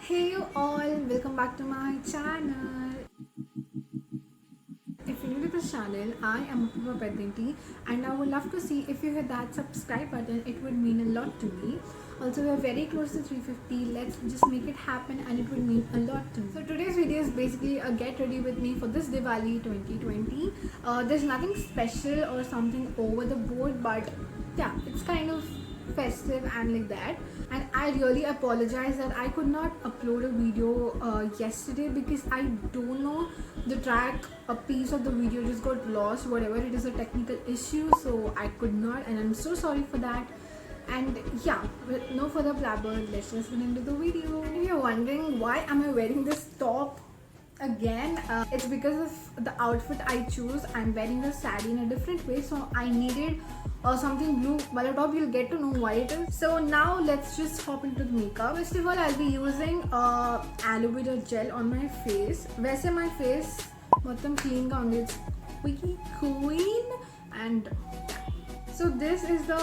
Hey you all, welcome back to my channel. If you're new to this channel, I am Apupa Pedinti and I would love to see if you hit that subscribe button, it would mean a lot to me. Also, we are very close to 350, let's just make it happen and it would mean a lot to me. So today's video is basically a get ready with me for this Diwali 2020. There's nothing special or something over the board, but yeah, it's kind of festive and like that. And I really apologize that I could not upload a video yesterday because I don't know, the track, a piece of the video just got lost, whatever it is, a technical issue, so I could not, and I'm so sorry for that. And yeah, with no further blabber, let's just get into the video. And if you're wondering why am I wearing this top again, it's because of the outfit I choose. I'm wearing a sari in a different way, so I needed something blue. While top, you'll get to know why it is. So now let's just hop into the makeup. First of all, I'll be using aloe vera gel on my face. वैसे my face मतलब clean का होंगे, it's squeaky clean. And so this is the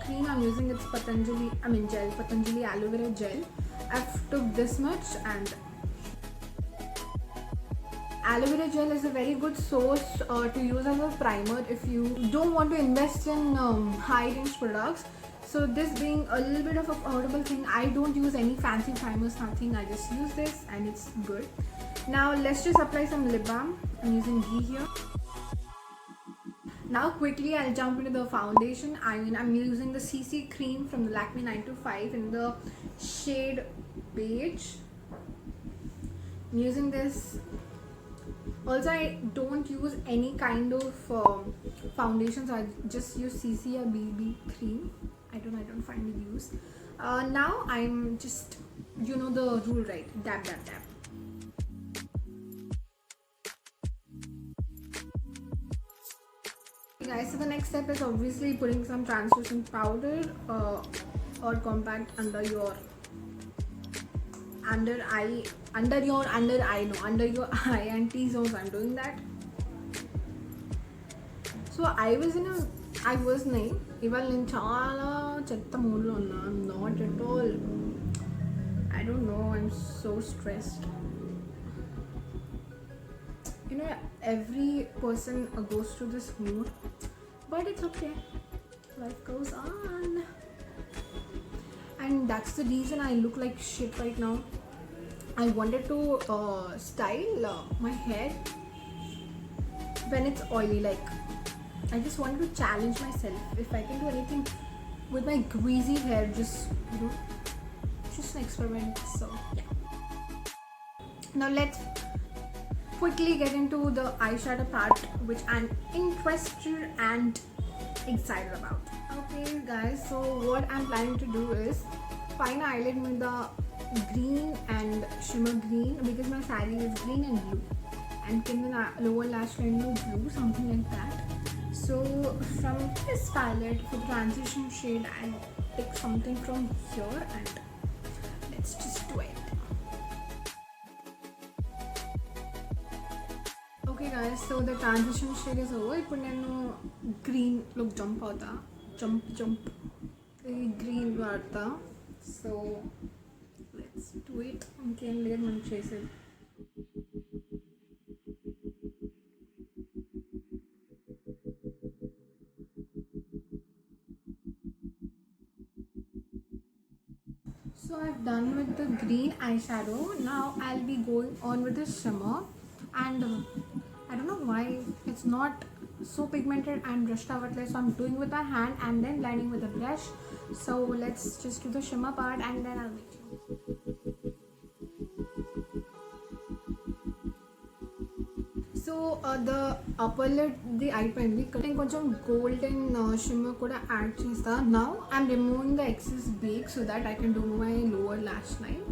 cream I'm using. It's Patanjali aloe vera gel. I've took this much, and aloe vera gel is a very good source to use as a primer if you don't want to invest in high range products. So this being a little bit of a affordable thing, I don't use any fancy primers, nothing. I just use this and it's good. Now let's just apply some lip balm. I'm using ghee here. Now quickly I'll jump into the foundation. I'm using the CC cream from the Lakme 925 in the shade beige. I'm using this. Also, I don't use any kind of foundations. I just use CC or BB cream. I don't find it use. Now I'm just, you know the rule, right? Dab, dab, dab. Okay, guys, so the next step is obviously putting some translucent powder or compact under your under eye and T-zones. I'm doing that. So I was ఇవాళ నేను చాలా చెత్త మూడ్లో ఉన్నా. Not at all. I don't know, I'm so stressed. You know, every person goes through this mood, but it's okay, life goes on. And that's the reason I look like shit right now. I wanted to style my hair when it's oily. Like, I just wanted to challenge myself if I can do anything with my greasy hair. Just an experiment. So yeah. Now let's quickly get into the eyeshadow part, which I'm interested and excited about. Okay guys, so what I'm planning to do is find an eyelid with the green and shimmer green, because my saree is green and blue, and in the lower lash line blue, something like that. So from this palette, for the transition shade, I'll pick something from here and let's just do it. Okay guys, so the transition shade is over. Now nenu green look jump green varta. So let's do it. Okay, let me chase it. So I've done with the green eyeshadow. Now I'll be going on with the shimmer, and I don't know why it's not so pigmented and brushed effortless, so I'm doing with my hand and then blending with a brush. So let's just do the shimmer part and then I'll meet you. So the upper lid, the eye pen, కొంచెం golden shimmer కూడా add చేస్తా. Now I'm removing the excess bake so that I can do my lower lash line.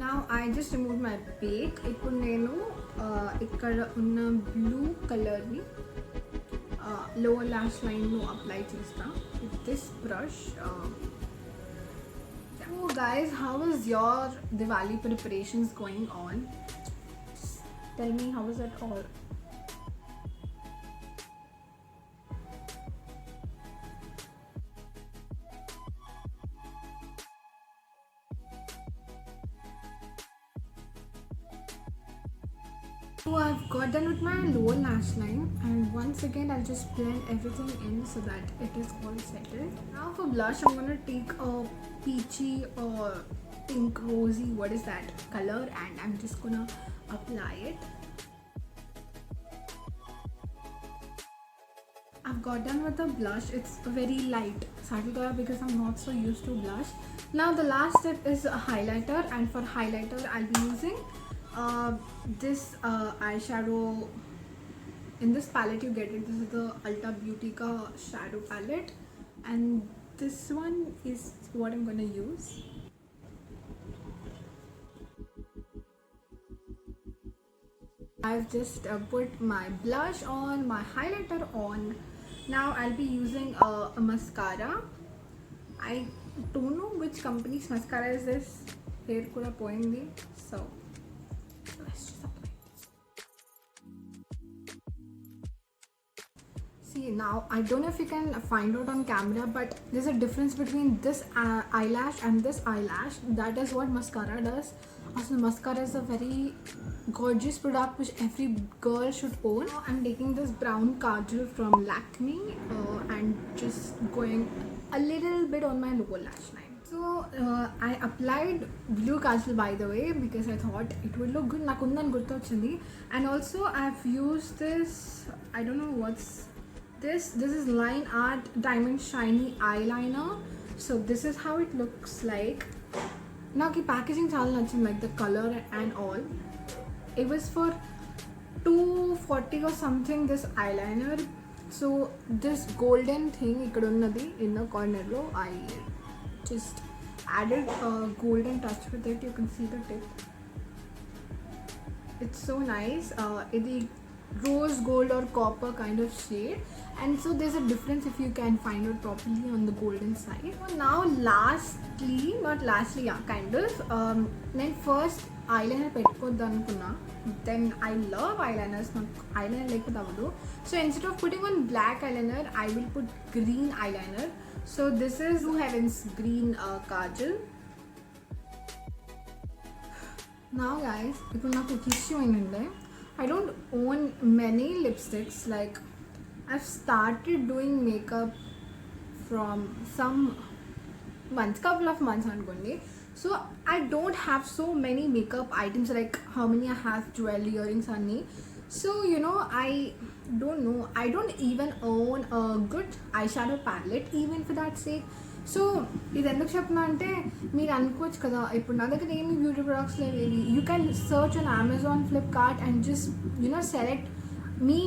Now I just removed my bake. ఇప్పుడు నేను ఇక్కడ ఉన్న blue కలర్ని lower lash line లో apply చేస్తా with this brush. So guys, how is your Diwali preparations going on? Tell me, how is it all? So I've got done with my lower lash line, and once again I'll just blend everything in so that it is all settled. Now for blush, I'm gonna take a peachy or pink rosy, what is that color, and I'm just gonna apply it. I've got done with the blush. It's a very light subtle color because I'm not so used to blush. Now the last step is a highlighter, and for highlighter I'll be using this eyeshadow. In this palette you get it. This is the Ulta Beautica shadow palette, and this one is what I'm gonna use. I've just put my blush on, my highlighter on. Now I'll be using a mascara. I don't know which company's mascara is this. Hair kuda poindi. So let's just apply. See, now I don't know if you can find out on camera, but there's a difference between this eyelash and this eyelash. That is what mascara does. Also, mascara is a very gorgeous product which every girl should own. Now I'm taking this brown kajal from Lakme and just going a little bit on my lower lash line. So I applied blue kajal, by the way, because I thought it would look good. Nakundan gurtochindi. And also I've used this, I don't know what's this is Line Art Diamond Shiny Eyeliner. So this is how it looks like. Now the packaging chala nachindi, like the color and all. It was for $240 or something, this eyeliner. So this golden thing ikkada unnadi in the corner lo, I just added a golden touch with it. You can see the tip. It's so nice. It's rose gold or copper kind of shade, and so there's a difference if you can find it properly on the golden side. So now lastly, not lastly, yeah, kind of, then first eyeliner pettukoddu anukunna. Then I love eyeliners, eyeliner lekapothe avadu. So instead of putting on black eyeliner, I will put green eyeliner. So this is Blue Heavens green kajal. Now guys, ఇప్పుడు నాకు issue ఏంటంటే I don't own many lipsticks. Like, I've started doing makeup from some months, couple of months anukondi. So I don't have so many makeup items, like how many I have jewelry, earrings anni. So you know, I don't know, I don't even own a good eyeshadow palette even for that sake. So ఇది ఎందుకు చెప్తున్నా అంటే మీరు అనుకోవచ్చు కదా, ఇప్పుడు నా దగ్గర ఏమి బ్యూటీ ప్రొడక్ట్స్ లేవు. You can search on Amazon, Flipkart and just you know select మీ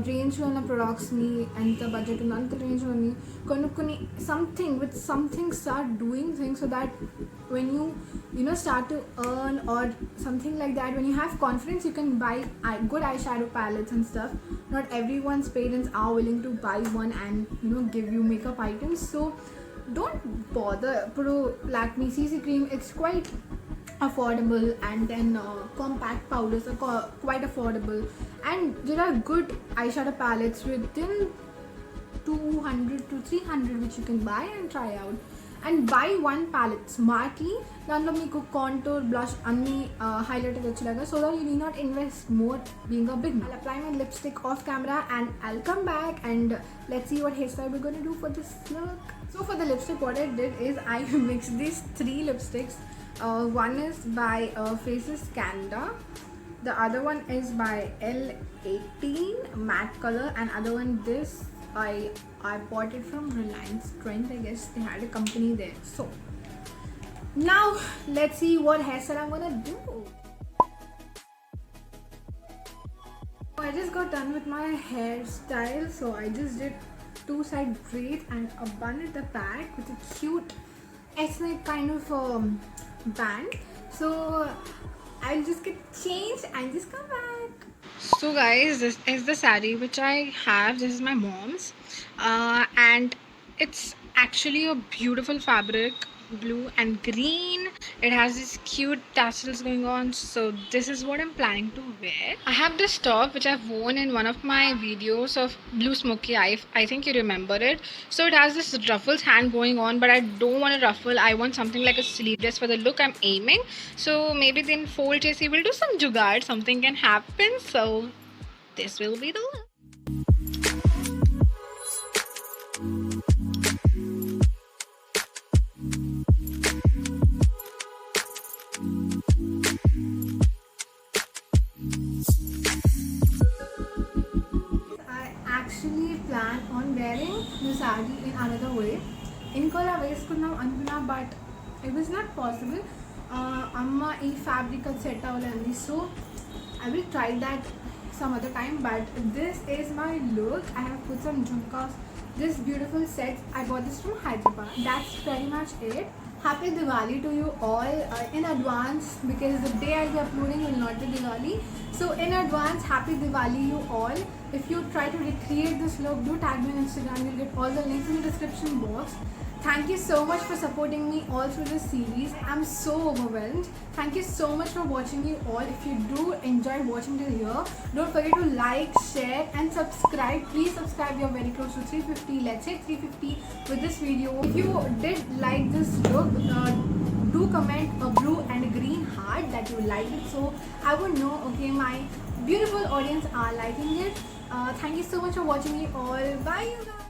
రేంజ్లో ఉన్న ప్రొడక్ట్స్ని, ఎంత బడ్జెట్ ఉందో అంత రేంజ్లోని కొనుక్కొని something with something start doing things, so that when you know start to earn or something like that, when you have confidence, you can buy good eyeshadow palettes and stuff. Not everyone's parents are willing to buy one and you know give you makeup items, so don't bother. Pro Lakme CC cream, it's quite affordable, and then compact powders are quite affordable, and there are good eyeshadow palettes within 200 to 300 which you can buy and try out. And buy one palette smartly. దాంట్లో మీకు contour, blush అన్ని highlight వచ్చేలాగా, so that you need not invest more being a big. I'll apply my lipstick off camera and I'll come back and let's see what hairstyle we're going to do for this look. So for the lipstick, what I did is I mixed these 3 lipsticks. One is by Faces Canada, the other one is by L18 matte color, and other one this I bought it from Reliance Trends. I guess they had a company there. So now let's see what hairstyle I'm gonna do. I just got done with my hairstyle, so I just did 2-side braids and a bun at the back with a cute ethnic kind of band. So I'll just get changed and just come back. So guys, this is the saree which I have. This is my mom's, and it's actually a beautiful fabric. blue and green. It has these cute tassels going on, so this is what I'm planning to wear. I have this top which I've worn in one of my videos of Blue Smoky Eye. I think you remember it. So it has this ruffles hand going on, but I don't want a ruffle. I want something like a sleeveless for the look I'm aiming. So maybe then Fold JC will do some jugaad, something can happen. So this will be the look. I actually plan on wearing the sari in another way. Inkola వేసుకుందాం అనుకున్నా but it was not possible. అమ్మ ఈ fabric అది set అవ్వలేదు, so I will try that some other time. But this is my look. I have put some jhumkas, this beautiful set. I bought this from Hyderabad. That's very much it. Happy Diwali to you all in advance, because the day I'll be uploading will not be Diwali. So in advance, happy Diwali you all. If you try to recreate this look, do tag me on Instagram. You'll get all the links in the description box. Thank you so much for supporting me all through this series. I'm so overwhelmed. Thank you so much for watching you all. If you do enjoy watching till here, don't forget to like, share and subscribe. Please subscribe. You're very close to 350. Let's say 350 with this video. If you did like this look, do comment a blue and a green heart that you like it, so I would know, okay, my beautiful audience are liking it. Thank you so much for watching me all. Bye you guys.